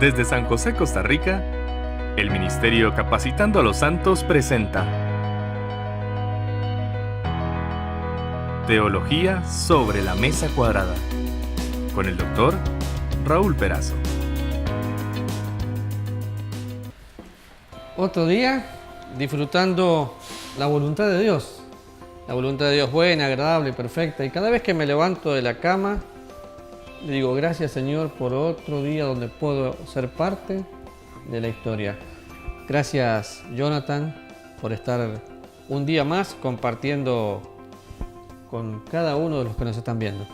Desde San José, Costa Rica, el Ministerio Capacitando a los Santos presenta Teología sobre la Mesa Cuadrada, con el Dr. Raúl Perazo. Otro día disfrutando la voluntad de Dios. La voluntad de Dios buena, agradable, perfecta. Y cada vez que me levanto de la cama, le digo gracias Señor por otro día donde puedo ser parte de la historia. Gracias Jonathan por estar un día más compartiendo con cada uno de los que nos están viendo.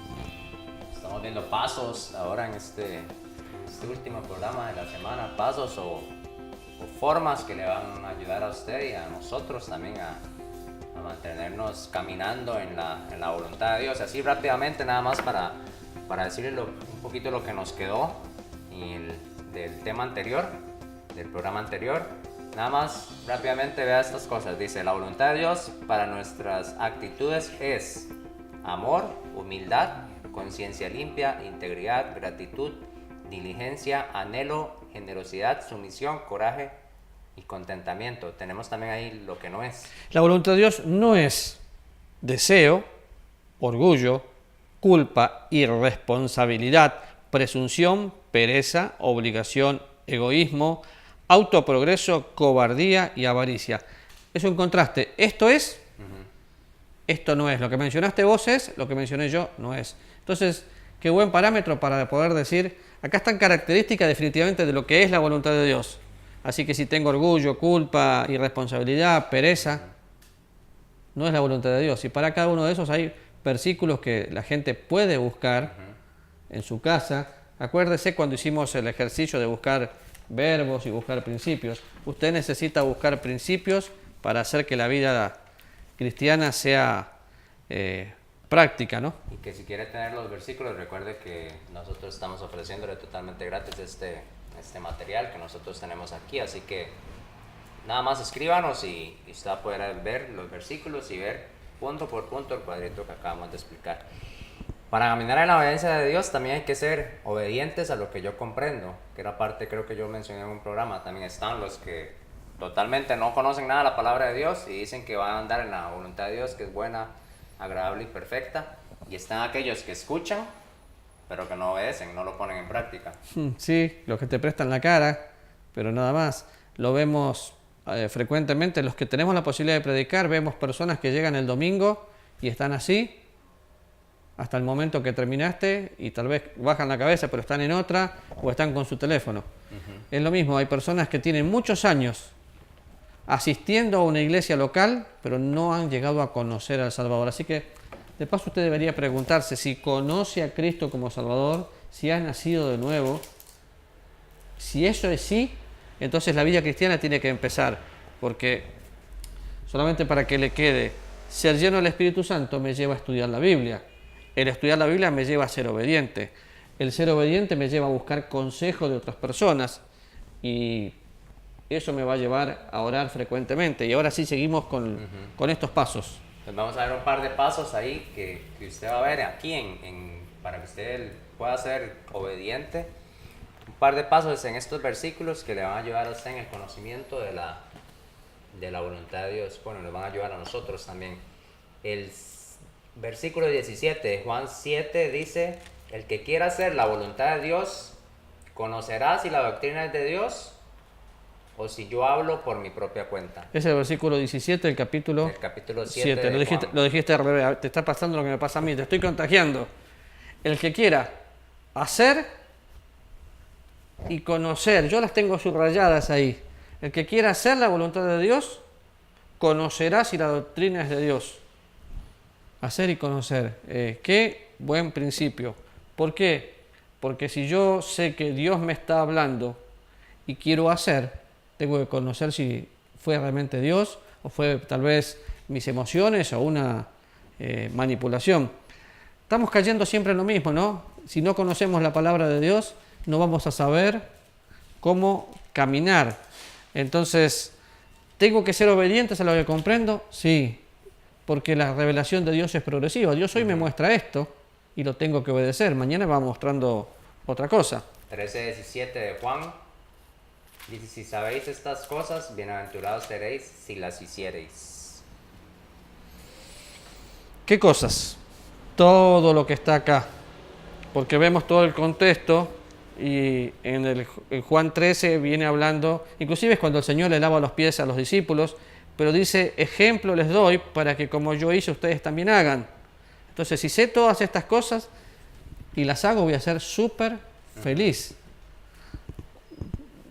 Estamos viendo pasos ahora en este último programa de la semana, pasos o formas que le van a ayudar a usted y a nosotros también a mantenernos caminando en la voluntad de Dios. Así rápidamente nada más para decirle un poquito lo que nos quedó del tema anterior, del programa anterior. Nada más rápidamente vea estas cosas. Dice, la voluntad de Dios para nuestras actitudes es amor, humildad, conciencia limpia, integridad, gratitud, diligencia, anhelo, generosidad, sumisión, coraje y contentamiento. Tenemos también ahí lo que no es. La voluntad de Dios no es deseo, orgullo, culpa, irresponsabilidad, presunción, pereza, obligación, egoísmo, autoprogreso, cobardía y avaricia. Es un contraste. Esto es, esto no es. Lo que mencionaste vos es, lo que mencioné yo no es. Entonces, qué buen parámetro para poder decir, acá están características definitivamente de lo que es la voluntad de Dios. Así que si tengo orgullo, culpa, irresponsabilidad, pereza, no es la voluntad de Dios. Y para cada uno de esos hay versículos que la gente puede buscar en su casa. Acuérdese cuando hicimos el ejercicio de buscar verbos y buscar principios. Usted necesita buscar principios para hacer que la vida cristiana sea práctica, ¿no? Y que si quiere tener los versículos, recuerde que nosotros estamos ofreciéndole totalmente gratis este material que nosotros tenemos aquí, así que nada más escríbanos y usted va a poder ver los versículos y ver punto por punto el cuadrito que acabamos de explicar. Para caminar en la obediencia de Dios también hay que ser obedientes a lo que yo comprendo, que era parte, creo que yo mencioné en un programa. También están los que totalmente no conocen nada de la palabra de Dios y dicen que van a andar en la voluntad de Dios, que es buena, agradable y perfecta, y están aquellos que escuchan pero que no obedecen, no lo ponen en práctica. Sí, los que te prestan la cara, pero nada más. Lo vemos frecuentemente, los que tenemos la posibilidad de predicar, vemos personas que llegan el domingo y están así hasta el momento que terminaste y tal vez bajan la cabeza pero están en otra o están con su teléfono. Es lo mismo, hay personas que tienen muchos años asistiendo a una iglesia local pero no han llegado a conocer al Salvador. Así que de paso usted debería preguntarse si conoce a Cristo como Salvador, si ha nacido de nuevo. Si eso es sí, entonces la vida cristiana tiene que empezar, porque solamente para que le quede, ser lleno del Espíritu Santo me lleva a estudiar la Biblia. El estudiar la Biblia me lleva a ser obediente. El ser obediente me lleva a buscar consejo de otras personas y eso me va a llevar a orar frecuentemente. Y ahora sí seguimos con estos pasos. Pues vamos a ver un par de pasos ahí que usted va a ver aquí para que usted pueda ser obediente. Un par de pasos en estos versículos que le van a ayudar a usted en el conocimiento de la voluntad de Dios. Bueno, nos van a ayudar a nosotros también. El versículo 17 de Juan 7 dice, el que quiera hacer la voluntad de Dios conocerá si la doctrina es de Dios o si yo hablo por mi propia cuenta. Es el versículo 17 del capítulo 7. Lo dijiste al revés. Te está pasando lo que me pasa a mí. Te estoy contagiando. El que quiera hacer y conocer. Yo las tengo subrayadas ahí. El que quiera hacer la voluntad de Dios conocerá si la doctrina es de Dios. Hacer y conocer. Qué buen principio. ¿Por qué? Porque si yo sé que Dios me está hablando y quiero hacer, tengo que conocer si fue realmente Dios o fue tal vez mis emociones o una manipulación. Estamos cayendo siempre en lo mismo, ¿no? Si no conocemos la palabra de Dios, no vamos a saber cómo caminar. Entonces, ¿tengo que ser obedientes a lo que comprendo? Sí, porque la revelación de Dios es progresiva. Dios hoy me muestra esto y lo tengo que obedecer. Mañana va mostrando otra cosa. 13:17 de Juan. Dice, si sabéis estas cosas, bienaventurados seréis si las hiciereis. ¿Qué cosas? Todo lo que está acá. Porque vemos todo el contexto y en Juan 13 viene hablando, inclusive es cuando el Señor le lava los pies a los discípulos, pero dice, ejemplo les doy para que como yo hice, ustedes también hagan. Entonces, si sé todas estas cosas y las hago, voy a ser súper feliz.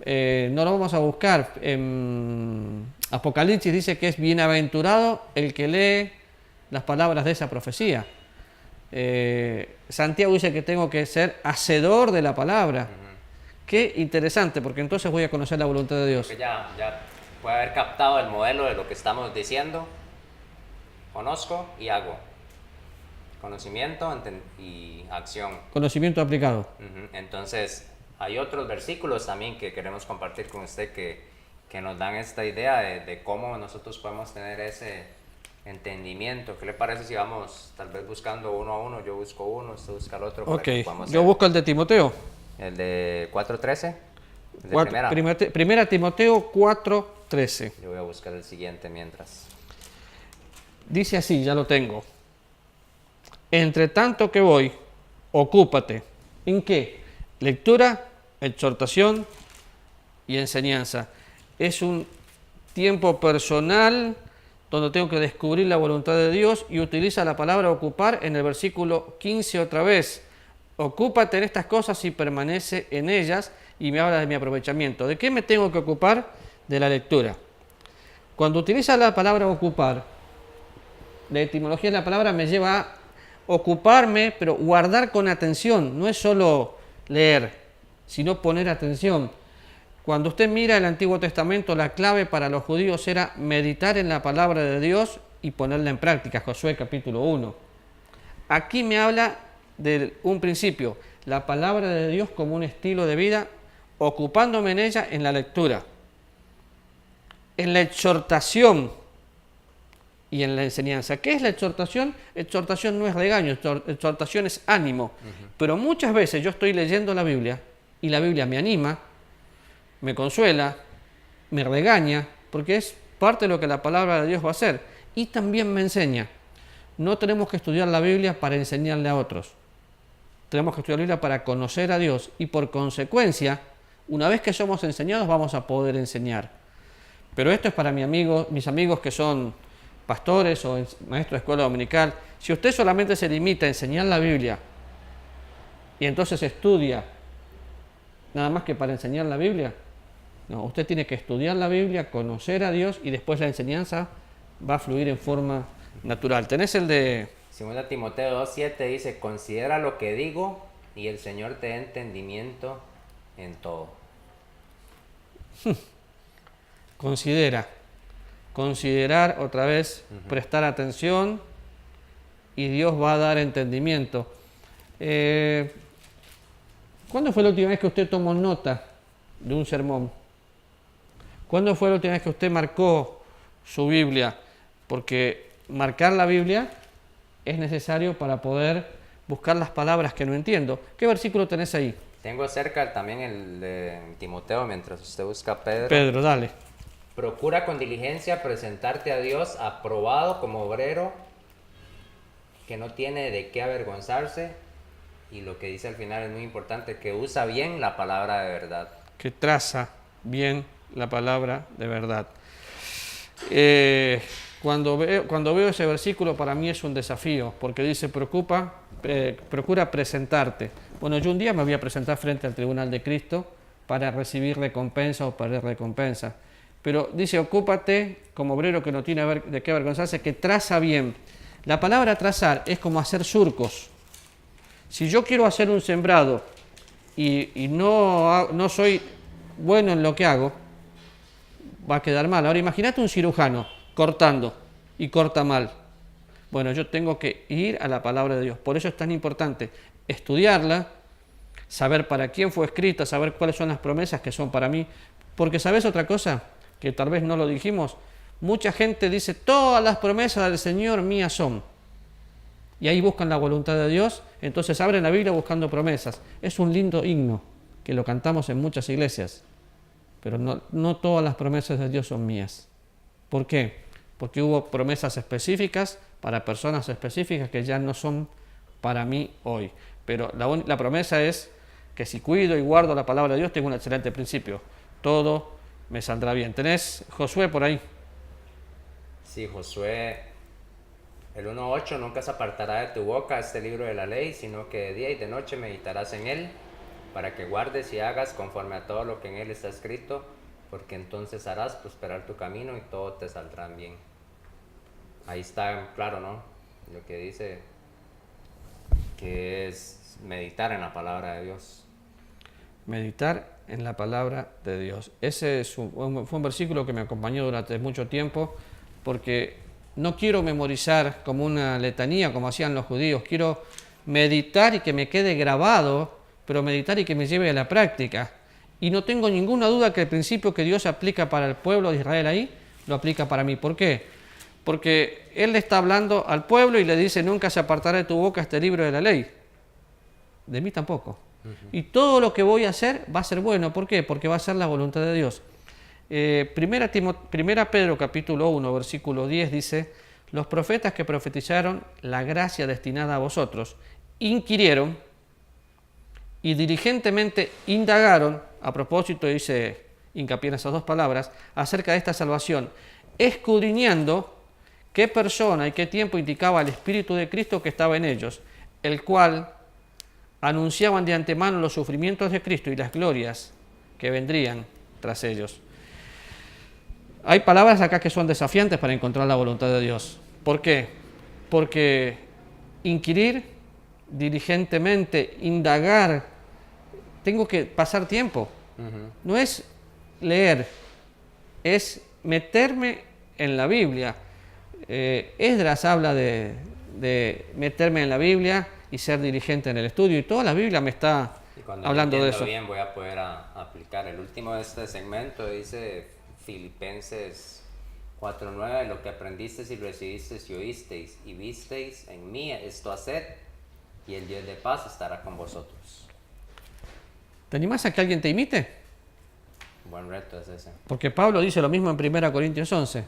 No lo vamos a buscar. En Apocalipsis dice que es bienaventurado el que lee las palabras de esa profecía. Santiago dice que tengo que ser hacedor de la palabra. Qué interesante, porque entonces voy a conocer la voluntad de Dios. Porque ya puede haber captado el modelo de lo que estamos diciendo. Conozco y hago. Conocimiento y acción. Conocimiento aplicado. Entonces, hay otros versículos también que queremos compartir con usted que nos dan esta idea de cómo nosotros podemos tener ese entendimiento. ¿Qué le parece si vamos tal vez buscando uno a uno? Yo busco uno, usted busca el otro. Ok, Para yo busco el de Timoteo. El de 4:13. Primera Timoteo 4:13. Yo voy a buscar el siguiente mientras. Dice así, ya lo tengo. Entre tanto que voy, ocúpate. ¿En qué? Lectura, exhortación y enseñanza. Es un tiempo personal donde tengo que descubrir la voluntad de Dios y utiliza la palabra ocupar en el versículo 15 otra vez. Ocúpate en estas cosas y permanece en ellas, y me habla de mi aprovechamiento. ¿De qué me tengo que ocupar? De la lectura. Cuando utiliza la palabra ocupar, la etimología de la palabra me lleva a ocuparme, pero guardar con atención. No es solo leer, sino poner atención. Cuando usted mira el Antiguo Testamento, la clave para los judíos era meditar en la palabra de Dios y ponerla en práctica. Josué capítulo 1. Aquí me habla de un principio, la palabra de Dios como un estilo de vida, ocupándome en ella en la lectura, en la exhortación y en la enseñanza. ¿Qué es la exhortación? Exhortación no es regaño, exhortación es ánimo. Pero muchas veces yo estoy leyendo la Biblia y la Biblia me anima, me consuela, me regaña, porque es parte de lo que la palabra de Dios va a hacer. Y también me enseña. No tenemos que estudiar la Biblia para enseñarle a otros. Tenemos que estudiar la Biblia para conocer a Dios y por consecuencia, una vez que somos enseñados, vamos a poder enseñar. Pero esto es para mis amigos que son pastores o maestros de escuela dominical. Si usted solamente se limita a enseñar la Biblia y entonces estudia nada más que para enseñar la Biblia, no, usted tiene que estudiar la Biblia, conocer a Dios y después la enseñanza va a fluir en forma natural. Tenés el de... 2 Timoteo 2:7 dice, considera lo que digo y el Señor te dé entendimiento en todo. Considerar otra vez, prestar atención y Dios va a dar entendimiento. ¿Cuándo fue la última vez que usted tomó nota de un sermón? ¿Cuándo fue la última vez que usted marcó su Biblia? Porque marcar la Biblia es necesario para poder buscar las palabras que no entiendo. ¿Qué versículo tenés ahí? Tengo cerca también el de Timoteo, mientras usted busca Pedro. Pedro, dale. Procura con diligencia presentarte a Dios aprobado como obrero que no tiene de qué avergonzarse, y lo que dice al final es muy importante, que usa bien la palabra de verdad. Que traza bien la palabra de verdad. Cuando veo ese versículo, para mí es un desafío, porque dice, procura presentarte. Bueno, yo un día me voy a presentar frente al tribunal de Cristo para recibir recompensa o perder recompensa. Pero dice, ocúpate como obrero que no tiene de qué avergonzarse, que traza bien. La palabra trazar es como hacer surcos. Si yo quiero hacer un sembrado y no soy bueno en lo que hago, va a quedar mal. Ahora imagínate un cirujano cortando y corta mal. Bueno, yo tengo que ir a la palabra de Dios. Por eso es tan importante estudiarla, saber para quién fue escrita, saber cuáles son las promesas que son para mí. Porque ¿sabes otra cosa? Que tal vez no lo dijimos. Mucha gente dice, todas las promesas del Señor mías son. Y ahí buscan la voluntad de Dios, entonces abren la Biblia buscando promesas. Es un lindo himno que lo cantamos en muchas iglesias, pero no todas las promesas de Dios son mías. ¿Por qué? Porque hubo promesas específicas para personas específicas que ya no son para mí hoy. Pero la promesa es que si cuido y guardo la palabra de Dios, tengo un excelente principio. Todo me saldrá bien. ¿Tenés Josué por ahí? Sí, Josué, el 1:8, nunca se apartará de tu boca este libro de la ley, sino que de día y de noche meditarás en él, para que guardes y hagas conforme a todo lo que en él está escrito, porque entonces harás prosperar tu camino y todo te saldrá bien. Ahí está claro, ¿no? Lo que dice que es meditar en la palabra de Dios. Meditar en la palabra de Dios. Ese fue un versículo que me acompañó durante mucho tiempo, porque no quiero memorizar como una letanía como hacían los judíos, quiero meditar y que me quede grabado, pero meditar y que me lleve a la práctica. Y no tengo ninguna duda que el principio que Dios aplica para el pueblo de Israel ahí, lo aplica para mí. ¿Por qué? Porque Él le está hablando al pueblo y le dice: nunca se apartará de tu boca este libro de la ley. De mí tampoco. Y todo lo que voy a hacer va a ser bueno. ¿Por qué? Porque va a ser la voluntad de Dios. Primera Pedro capítulo 1, versículo 10 dice: los profetas que profetizaron la gracia destinada a vosotros inquirieron y diligentemente indagaron, a propósito dice hincapié en esas dos palabras, acerca de esta salvación, escudriñando qué persona y qué tiempo indicaba el Espíritu de Cristo que estaba en ellos, el cual anunciaban de antemano los sufrimientos de Cristo y las glorias que vendrían tras ellos. Hay palabras acá que son desafiantes para encontrar la voluntad de Dios. ¿Por qué? Porque inquirir, diligentemente, indagar, tengo que pasar tiempo. No es leer, es meterme en la Biblia. Esdras habla de meterme en la Biblia y ser diligente en el estudio, y toda la Biblia me está hablando de eso. Bien, voy a poder aplicar. El último de este segmento dice Filipenses 4:9: lo que aprendisteis y recibisteis y oísteis y visteis en mí, esto haced, y el Dios de paz estará con vosotros. ¿Te animás a que alguien te imite? Buen reto es ese. Porque Pablo dice lo mismo en 1 Corintios 11.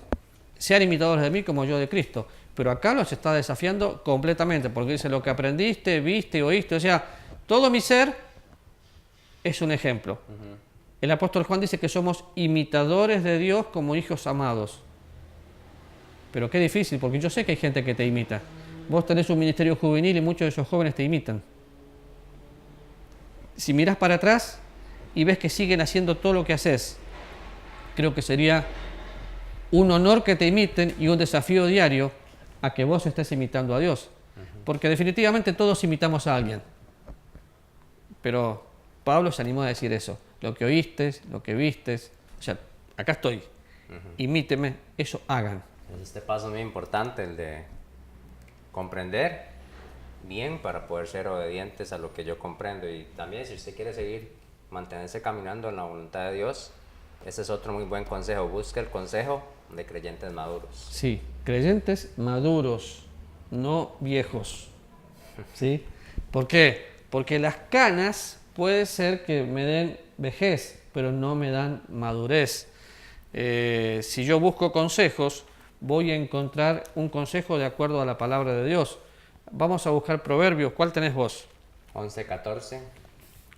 Sean imitadores de mí como yo de Cristo. Pero acá los está desafiando completamente, porque dice: lo que aprendiste, viste, oíste. O sea, todo mi ser es un ejemplo. El apóstol Juan dice que somos imitadores de Dios como hijos amados. Pero qué difícil, porque yo sé que hay gente que te imita. Vos tenés un ministerio juvenil y muchos de esos jóvenes te imitan. Si mirás para atrás y ves que siguen haciendo todo lo que haces, creo que sería un honor que te imiten y un desafío diario a que vos estés imitando a Dios. Porque definitivamente todos imitamos a alguien. Pero Pablo se animó a decir eso. Lo que oíste, lo que vistes, o sea, acá estoy. Imíteme, eso hagan. Este paso es muy importante, el de comprender bien para poder ser obedientes a lo que yo comprendo. Y también, si usted quiere seguir, mantenerse caminando en la voluntad de Dios, ese es otro muy buen consejo. Busque el consejo de creyentes maduros. Sí, creyentes maduros, no viejos. ¿Sí? ¿Por qué? Porque las canas puede ser que me den vejez, pero no me dan madurez. Si yo busco consejos, voy a encontrar un consejo de acuerdo a la palabra de Dios. Vamos a buscar Proverbios. ¿Cuál tenés vos? 11:14.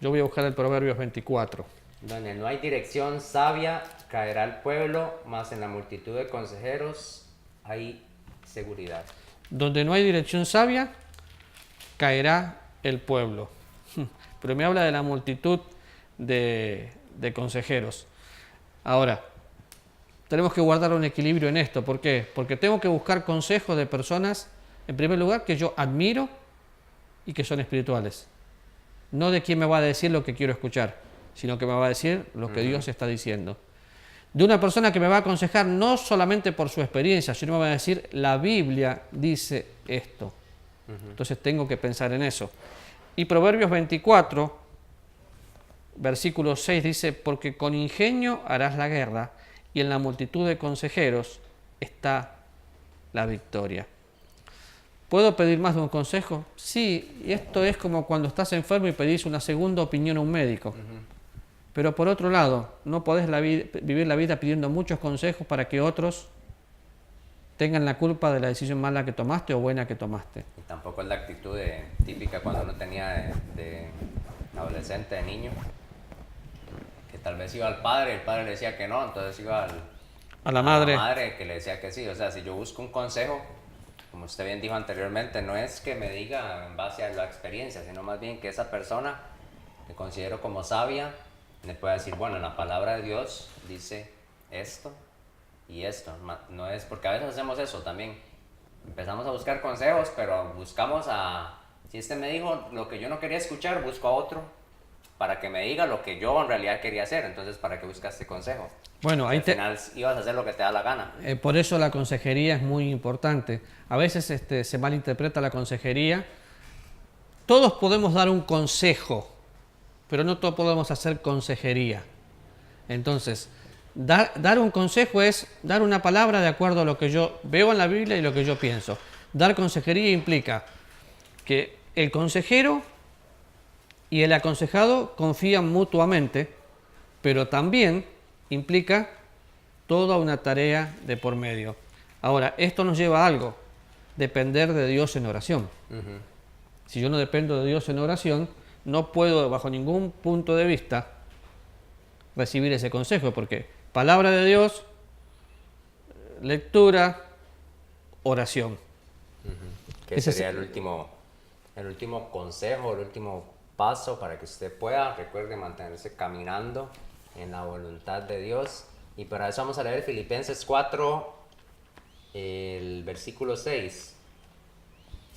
Yo voy a buscar el Proverbios 24. Donde no hay dirección sabia, caerá el pueblo, mas en la multitud de consejeros hay seguridad. Donde no hay dirección sabia, caerá el pueblo. Pero me habla de la multitud de consejeros. Ahora, tenemos que guardar un equilibrio en esto. ¿Por qué? Porque tengo que buscar consejos de personas, en primer lugar, que yo admiro y que son espirituales. No de quién me va a decir lo que quiero escuchar, sino que me va a decir lo que Dios está diciendo. De una persona que me va a aconsejar no solamente por su experiencia, sino me va a decir: la Biblia dice esto. Entonces tengo que pensar en eso. Y Proverbios 24, versículo 6 dice: porque con ingenio harás la guerra, y en la multitud de consejeros está la victoria. ¿Puedo pedir más de un consejo? Sí, y esto es como cuando estás enfermo y pedís una segunda opinión a un médico. Pero por otro lado, no podés vivir la vida pidiendo muchos consejos para que otros tengan la culpa de la decisión mala que tomaste o buena que tomaste. Y tampoco es la actitud típica cuando uno tenía de adolescente, de niño, que tal vez iba al padre, el padre le decía que no, entonces iba A la madre. a la madre que le decía que sí. O sea, si yo busco un consejo, como usted bien dijo anteriormente, no es que me diga en base a la experiencia, sino más bien que esa persona que considero como sabia me pueda decir, bueno, la palabra de Dios dice esto y esto. No es porque a veces hacemos eso también. Empezamos a buscar consejos, pero buscamos si este me dijo lo que yo no quería escuchar, busco a otro para que me diga lo que yo en realidad quería hacer. Entonces, ¿para qué buscaste consejo? Bueno, ahí al final ibas a hacer lo que te da la gana. Por eso la consejería es muy importante. A veces se malinterpreta la consejería. Todos podemos dar un consejo, pero no todos podemos hacer consejería. Entonces, dar un consejo es dar una palabra de acuerdo a lo que yo veo en la Biblia y lo que yo pienso. Dar consejería implica que el consejero y el aconsejado confían mutuamente, pero también implica toda una tarea de por medio. Ahora, esto nos lleva a algo, depender de Dios en oración. Si yo no dependo de Dios en oración, no puedo bajo ningún punto de vista recibir ese consejo, porque palabra de Dios, lectura, oración. Que sería el último consejo, el último paso para que usted pueda, recuerde, mantenerse caminando en la voluntad de Dios. Y para eso vamos a leer Filipenses 4, el versículo 6.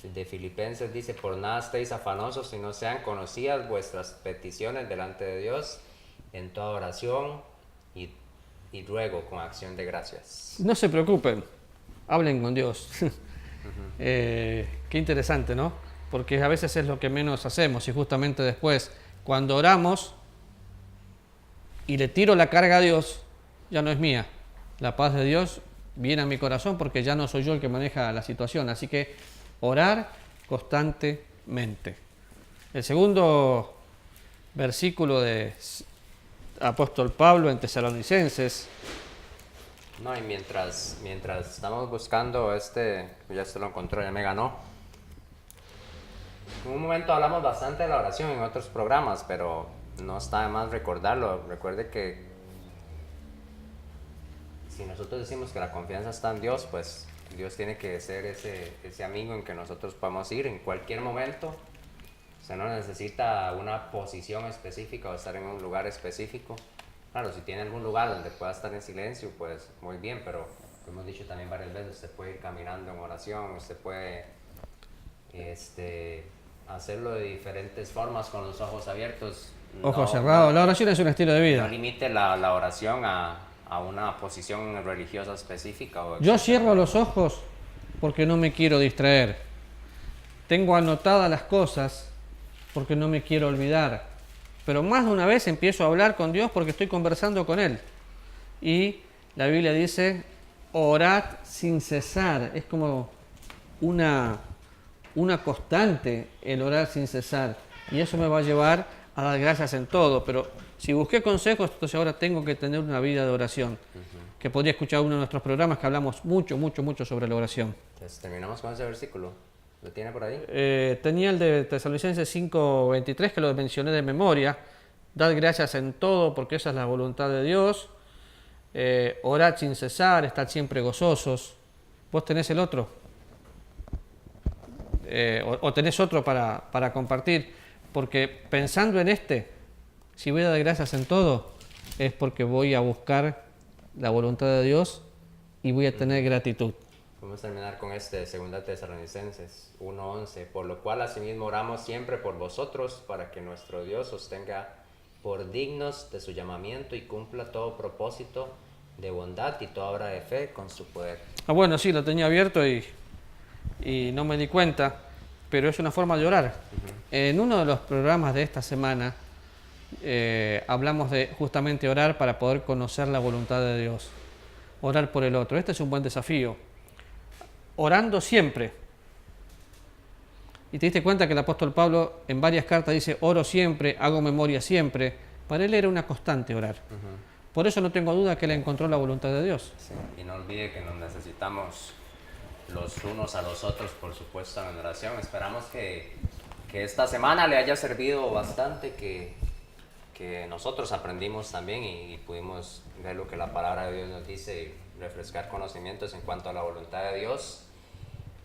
De Filipenses dice: por nada estéis afanosos, si no sean conocidas vuestras peticiones delante de Dios en toda oración y ruego con acción de gracias. No se preocupen, hablen con Dios. Qué interesante, ¿no? Porque a veces es lo que menos hacemos y justamente después, cuando oramos y le tiro la carga a Dios, ya no es mía. La paz de Dios viene a mi corazón porque ya no soy yo el que maneja la situación. Así que orar constantemente. El segundo versículo de apóstol Pablo en Tesalonicenses. No, y mientras estamos buscando ya se lo encontró, ya me ganó. En un momento hablamos bastante de la oración en otros programas, pero no está de más recordarlo. Recuerde que si nosotros decimos que la confianza está en Dios, pues Dios tiene que ser ese amigo en que nosotros podemos ir en cualquier momento. O sea, no necesita una posición específica o estar en un lugar específico. Claro, si tiene algún lugar donde pueda estar en silencio, pues muy bien, pero como hemos dicho también varias veces, usted puede ir caminando en oración, usted puede hacerlo de diferentes formas con los ojos abiertos. Ojos cerrados. La oración es un estilo de vida. No limite la oración a una posición religiosa específica. Yo cierro los ojos porque no me quiero distraer. Tengo anotadas las cosas porque no me quiero olvidar. Pero más de una vez empiezo a hablar con Dios porque estoy conversando con Él. Y la Biblia dice, orad sin cesar. Es como una constante el orar sin cesar. Y eso me va a llevar a dar gracias en todo. Pero si busqué consejos, entonces ahora tengo que tener una vida de oración. Que podría escuchar uno de nuestros programas que hablamos mucho sobre la oración. Entonces terminamos con ese versículo. ¿Lo tiene por ahí? Tenía el de Tesalonicenses 5:23 que lo mencioné de memoria. Dad gracias en todo porque esa es la voluntad de Dios. Orad sin cesar, estad siempre gozosos. ¿Vos tenés el otro? O tenés otro para compartir. Porque pensando en si voy a dar gracias en todo, es porque voy a buscar la voluntad de Dios y voy a tener gratitud. Vamos a terminar con 2 Tesalonicenses 1:11. Por lo cual asimismo oramos siempre por vosotros, para que nuestro Dios os tenga por dignos de su llamamiento y cumpla todo propósito de bondad y toda obra de fe con su poder. Bueno, sí, lo tenía abierto y no me di cuenta, pero es una forma de orar. En uno de los programas de esta semana hablamos de justamente orar para poder conocer la voluntad de Dios. Orar por el otro. Este es un buen desafío. Orando siempre. Y te diste cuenta que el apóstol Pablo en varias cartas dice, oro siempre, hago memoria siempre. Para él era una constante orar. Por eso no tengo duda que él encontró la voluntad de Dios. Sí, y no olvide que nos necesitamos los unos a los otros, por supuesto, en oración. Esperamos que esta semana le haya servido bastante, que nosotros aprendimos también y pudimos ver lo que la palabra de Dios nos dice y refrescar conocimientos en cuanto a la voluntad de Dios.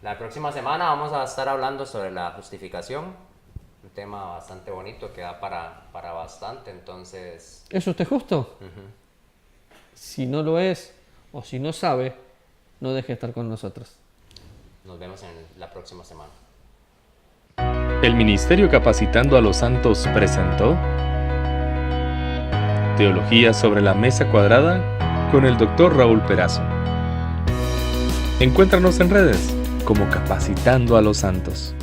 La próxima semana vamos a estar hablando sobre la justificación, un tema bastante bonito que da para bastante, entonces... ¿Es usted justo? Si no lo es o si no sabe, no deje de estar con nosotros. Nos vemos en la próxima semana. El Ministerio Capacitando a los Santos presentó Teología sobre la Mesa Cuadrada con el Dr. Raúl Perazo. Encuéntranos en redes como Capacitando a los Santos.